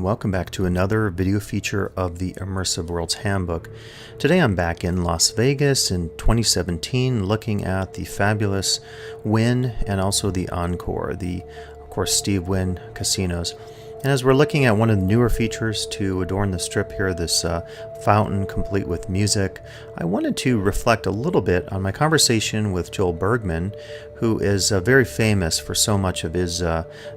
and welcome back to another video feature of the Immersive Worlds Handbook. Today I'm back in Las Vegas in 2017 looking at the fabulous Wynn and also the Encore, of course, Steve Wynn casinos. And as we're looking at one of the newer features to adorn the strip here, this fountain complete with music, I wanted to reflect a little bit on my conversation with Joel Bergman, who is very famous for so much of his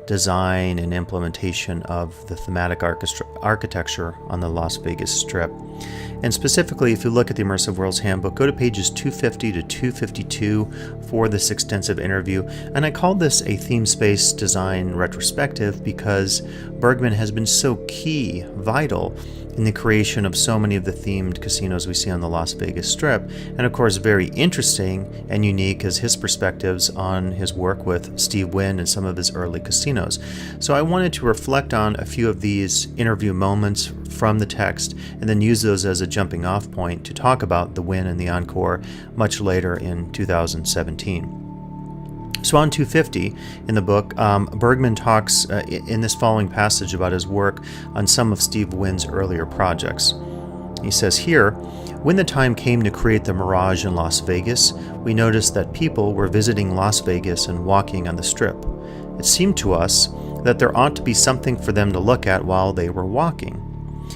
design and implementation of the thematic architecture on the Las Vegas Strip. And specifically, if you look at the Immersive Worlds Handbook, go to pages 250 to 252 for this extensive interview. And I called this a theme space design retrospective because Bergman has been so vital in the creation of so many of the themed casinos we see on the Las Vegas Strip. And of course, very interesting and unique is his perspectives on his work with Steve Wynn and some of his early casinos. So I wanted to reflect on a few of these interview moments from the text and then use those as a jumping off point to talk about the Wynn and the Encore much later in 2017. So on 250 in the book, Bergman talks in this following passage about his work on some of Steve Wynn's earlier projects. He says here, "When the time came to create the Mirage in Las Vegas, we noticed that people were visiting Las Vegas and walking on the Strip. It seemed to us that there ought to be something for them to look at while they were walking.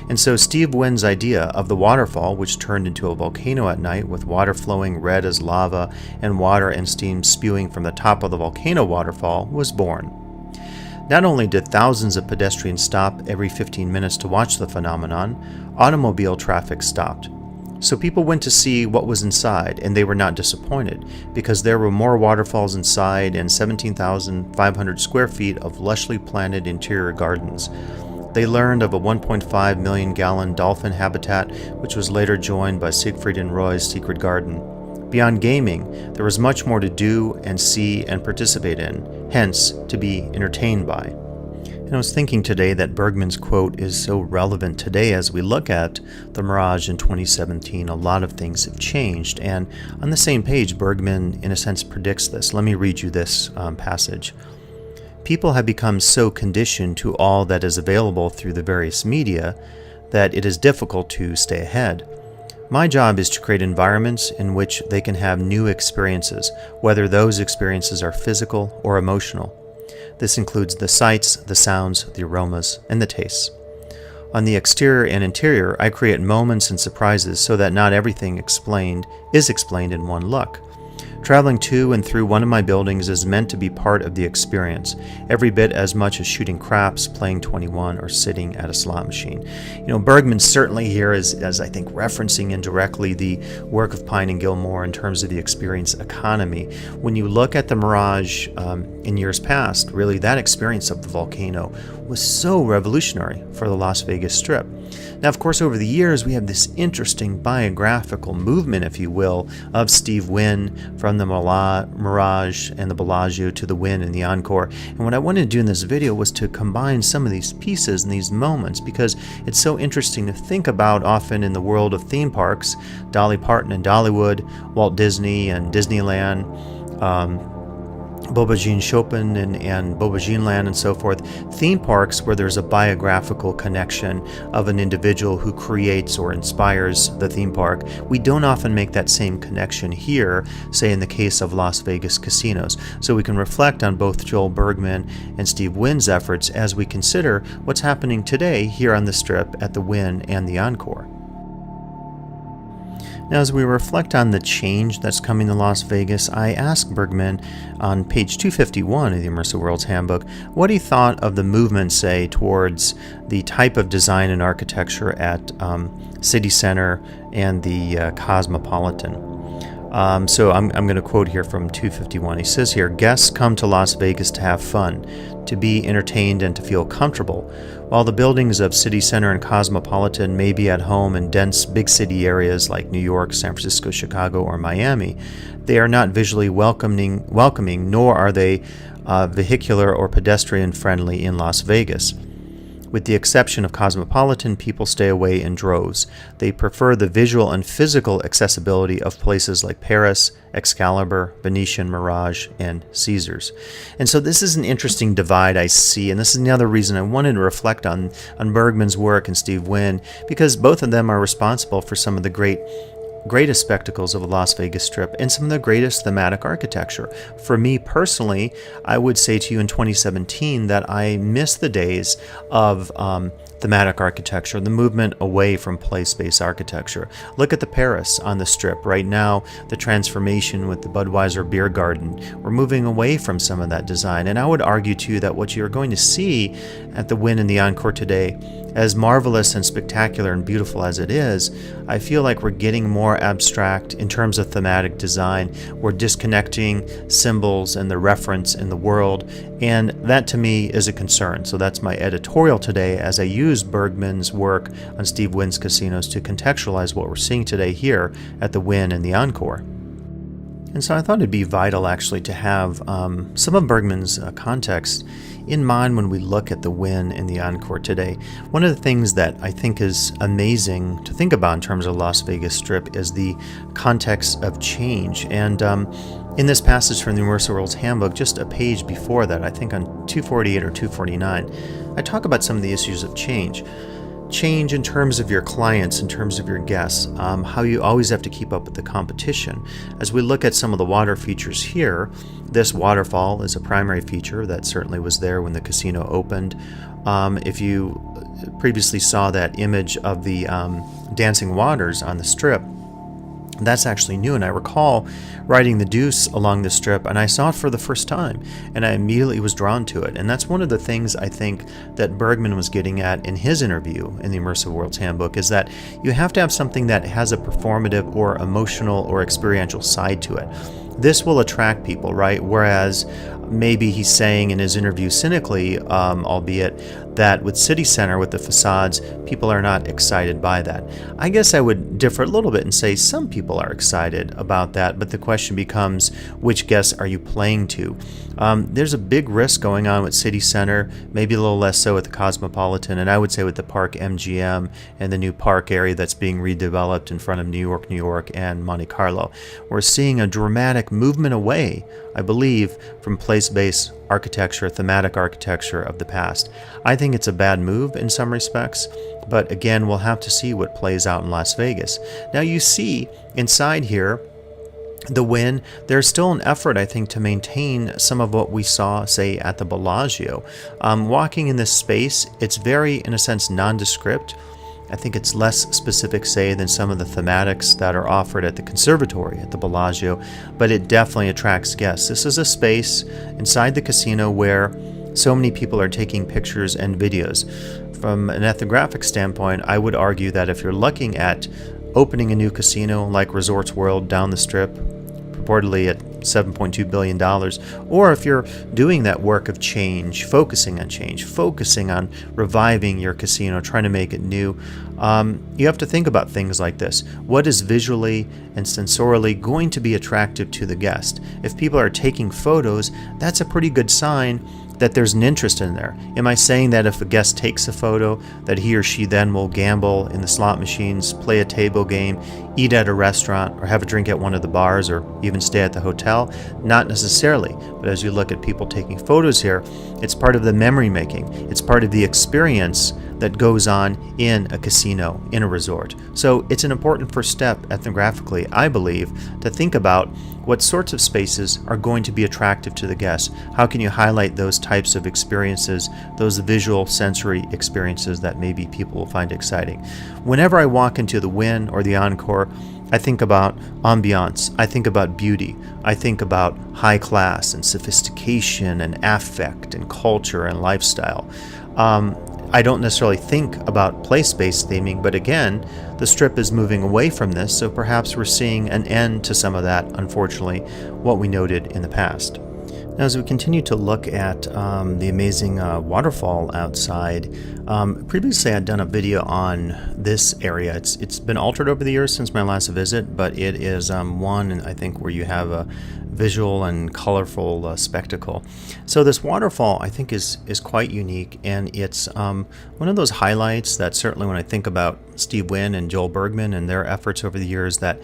And so Steve Wynn's idea of the waterfall, which turned into a volcano at night with water flowing red as lava and water and steam spewing from the top of the volcano waterfall, was born. Not only did thousands of pedestrians stop every 15 minutes to watch the phenomenon, automobile traffic stopped. So people went to see what was inside, and they were not disappointed, because there were more waterfalls inside and 17,500 square feet of lushly planted interior gardens. They learned of a 1.5 million gallon dolphin habitat, which was later joined by Siegfried and Roy's secret garden. Beyond gaming, there was much more to do and see and participate in, hence to be entertained by." And I was thinking today that Bergman's quote is so relevant today as we look at the Mirage in 2017. A lot of things have changed, and on the same page, Bergman, in a sense, predicts this. Let me read you this passage. "People have become so conditioned to all that is available through the various media that it is difficult to stay ahead. My job is to create environments in which they can have new experiences, whether those experiences are physical or emotional. This includes the sights, the sounds, the aromas, and the tastes. On the exterior and interior, I create moments and surprises so that not everything is explained in one look. Traveling to and through one of my buildings is meant to be part of the experience, every bit as much as shooting craps, playing 21, or sitting at a slot machine." Bergman certainly here is, as I think, referencing indirectly the work of Pine and Gilmore in terms of the experience economy. When you look at the Mirage in years past, really that experience of the volcano was so revolutionary for the Las Vegas Strip. Now, of course, over the years, we have this interesting biographical movement, if you will, of Steve Wynn from the Mirage and the Bellagio to the Wynn and the Encore. And what I wanted to do in this video was to combine some of these pieces and these moments because it's so interesting to think about often in the world of theme parks, Dolly Parton and Dollywood, Walt Disney and Disneyland, Boba Jean Chopin and Boba Jean Land and so forth, theme parks where there's a biographical connection of an individual who creates or inspires the theme park. We don't often make that same connection here, say in the case of Las Vegas casinos. So we can reflect on both Joel Bergman and Steve Wynn's efforts as we consider what's happening today here on the Strip at the Wynn and the Encore. Now, as we reflect on the change that's coming to Las Vegas, I asked Bergman on page 251 of the Immersive Worlds Handbook what he thought of the movement, say, towards the type of design and architecture at City Center and the Cosmopolitan. So I'm going to quote here from 251. He says here, "Guests come to Las Vegas to have fun, to be entertained and to feel comfortable. While the buildings of City Center and Cosmopolitan may be at home in dense big city areas like New York, San Francisco, Chicago, or Miami, they are not visually welcoming, nor are they vehicular or pedestrian friendly in Las Vegas. With the exception of Cosmopolitan, people stay away in droves. They prefer the visual and physical accessibility of places like Paris, Excalibur, Venetian, Mirage, and Caesars. And so this is an interesting divide I see, and this is another reason I wanted to reflect on Bergman's work and Steve Wynn, because both of them are responsible for some of the greatest spectacles of the Las Vegas Strip and some of the greatest thematic architecture. For me personally, I would say to you in 2017 that I miss the days of thematic architecture, the movement away from place-based architecture. Look at the Paris on the Strip. Right now, the transformation with the Budweiser Beer Garden, we're moving away from some of that design. And I would argue to you that what you're going to see at the Wynn and the Encore today, as marvelous and spectacular and beautiful as it is, I feel like we're getting more abstract in terms of thematic design. We're disconnecting symbols and the reference in the world, and that to me is a concern. So that's my editorial today as I use Bergman's work on Steve Wynn's casinos to contextualize what we're seeing today here at the Wynn and the Encore. And so I thought it'd be vital actually to have some of Bergman's context in mind when we look at the Wynn and the Encore today. One of the things that I think is amazing to think about in terms of Las Vegas Strip is the context of change. And in this passage from the Immersive Worlds Handbook, just a page before that, I think on 248 or 249, I talk about some of the issues of change. Change in terms of your clients, in terms of your guests, how you always have to keep up with the competition. As we look at some of the water features here, this waterfall is a primary feature that certainly was there when the casino opened. If you previously saw that image of the dancing waters on the Strip, that's actually new, and I recall riding the Deuce along the Strip, and I saw it for the first time, and I immediately was drawn to it. And that's one of the things I think that Bergman was getting at in his interview in the Immersive Worlds Handbook, is that you have to have something that has a performative or emotional or experiential side to it. This will attract people, right? Whereas maybe he's saying in his interview cynically, albeit, that with City Center, with the facades, people are not excited by that. I guess I would differ a little bit and say some people are excited about that, but the question becomes, which guests are you playing to? There's a big risk going on with City Center, maybe a little less so with the Cosmopolitan, and I would say with the Park MGM and the new park area that's being redeveloped in front of New York, and Monte Carlo. We're seeing a dramatic movement away, I believe, from place-based architecture, thematic architecture of the past. I think it's a bad move in some respects, but again, we'll have to see what plays out in Las Vegas. Now you see inside here, the Wynn, there's still an effort, I think, to maintain some of what we saw, say, at the Bellagio. Walking in this space, it's very, in a sense, nondescript. I think it's less specific, say, than some of the thematics that are offered at the Conservatory at the Bellagio, but it definitely attracts guests. This is a space inside the casino where so many people are taking pictures and videos. From an ethnographic standpoint, I would argue that if you're looking at opening a new casino like Resorts World down the Strip, purportedly at $7.2 billion, or if you're doing that work of change, focusing on reviving your casino, trying to make it new, you have to think about things like this. What is visually and sensorially going to be attractive to the guest? If people are taking photos, that's a pretty good sign that there's an interest in there. Am I saying that if a guest takes a photo, that he or she then will gamble in the slot machines, play a table game, eat at a restaurant, or have a drink at one of the bars, or even stay at the hotel? Not necessarily, but as you look at people taking photos here, it's part of the memory making. It's part of the experience that goes on in a casino, in a resort. So it's an important first step ethnographically, I believe, to think about what sorts of spaces are going to be attractive to the guests. How can you highlight those types of experiences, those visual sensory experiences that maybe people will find exciting? Whenever I walk into the Wynn or the Encore, I think about ambiance, I think about beauty, I think about high class and sophistication and affect and culture and lifestyle. I don't necessarily think about place-based theming, but again, the Strip is moving away from this, so perhaps we're seeing an end to some of that, unfortunately, what we noted in the past. Now, as we continue to look at the amazing waterfall outside, previously I'd done a video on this area. It's been altered over the years since my last visit, but it is one, I think, where you have a visual and colorful spectacle. So this waterfall, I think, is quite unique, and it's one of those highlights that certainly when I think about Steve Wynn and Joel Bergman and their efforts over the years, that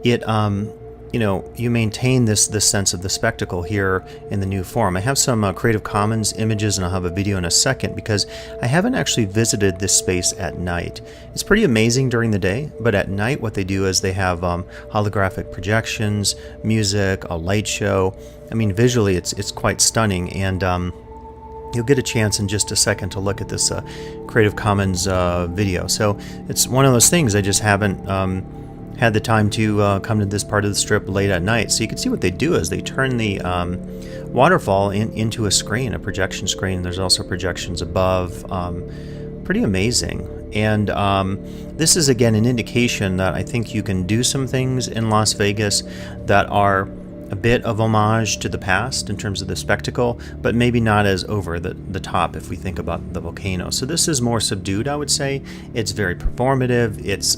it you maintain this sense of the spectacle here in the new form. I have some Creative Commons images, and I'll have a video in a second, because I haven't actually visited this space at night. It's pretty amazing during the day, but at night what they do is they have holographic projections, music, a light show. I mean, visually it's quite stunning, and you'll get a chance in just a second to look at this Creative Commons video. So it's one of those things I just haven't had the time to come to this part of the strip late at night. So you can see what they do is they turn the waterfall into a screen, a projection screen. There's also projections above. Pretty amazing. And this is, again, an indication that I think you can do some things in Las Vegas that are a bit of homage to the past in terms of the spectacle, but maybe not as over the top if we think about the volcano. So this is more subdued, I would say. It's very performative. It's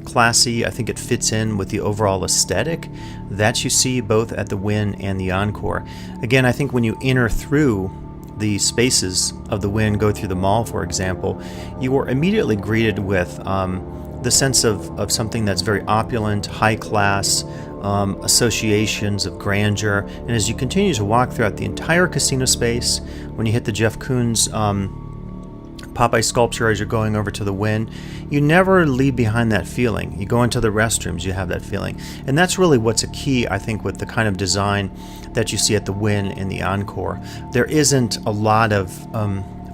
classy. I think it fits in with the overall aesthetic that you see both at the Wynn and the Encore. Again, I think when you enter through the spaces of the Wynn, go through the mall, for example, you are immediately greeted with the sense of something that's very opulent, high class, associations of grandeur. And as you continue to walk throughout the entire casino space, when you hit the Jeff Koons Popeye sculpture as you're going over to the Wynn, you never leave behind that feeling. You go into the restrooms, you have that feeling. And that's really what's a key, I think, with the kind of design that you see at the Wynn and the Encore. There isn't a lot of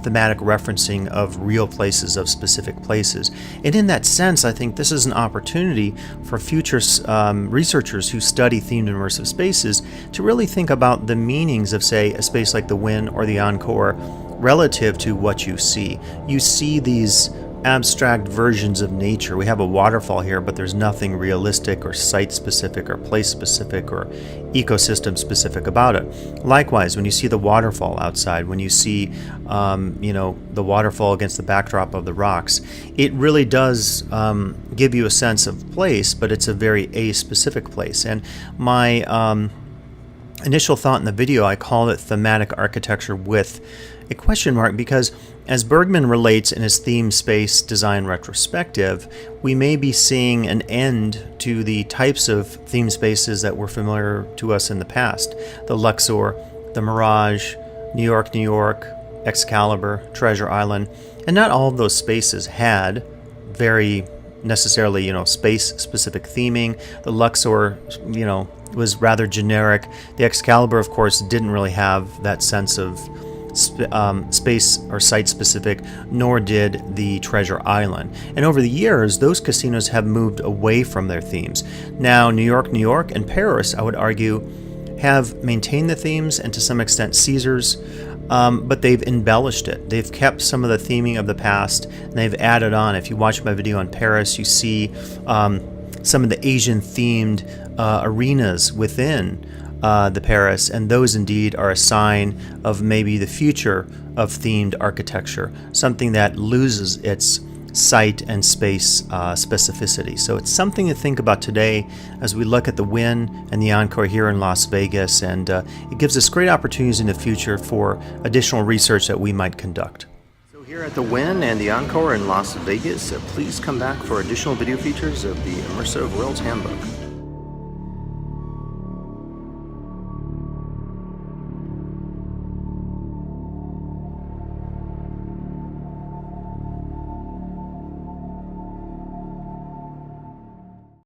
thematic referencing of real places, of specific places. And in that sense, I think this is an opportunity for future researchers who study themed immersive spaces to really think about the meanings of, say, a space like the Wynn or the Encore relative to what you see. You see these abstract versions of nature. We have a waterfall here, but there's nothing realistic or site-specific or place-specific or ecosystem-specific about it. Likewise, when you see the waterfall outside, when you see the waterfall against the backdrop of the rocks, it really does give you a sense of place, but it's a very a-specific place. And my initial thought in the video, I call it thematic architecture with a question mark, because as Bergman relates in his theme space design retrospective, we may be seeing an end to the types of theme spaces that were familiar to us in the past. The Luxor, the Mirage, New York, Excalibur, Treasure Island, and not all of those spaces had very necessarily, space-specific theming. The Luxor, was rather generic. The Excalibur, of course, didn't really have that sense of space or site specific, nor did the Treasure Island. And over the years, those casinos have moved away from their themes. Now, New York, and Paris, I would argue, have maintained the themes, and to some extent Caesars, but they've embellished it. They've kept some of the theming of the past, and they've added on. If you watch my video on Paris, you see some of the Asian-themed arenas within the Paris, and those indeed are a sign of maybe the future of themed architecture, something that loses its site and space specificity. So it's something to think about today as we look at the Wynn and the Encore here in Las Vegas, and it gives us great opportunities in the future for additional research that we might conduct. So here at the Wynn and the Encore in Las Vegas, please come back for additional video features of the Immersive Worlds Handbook.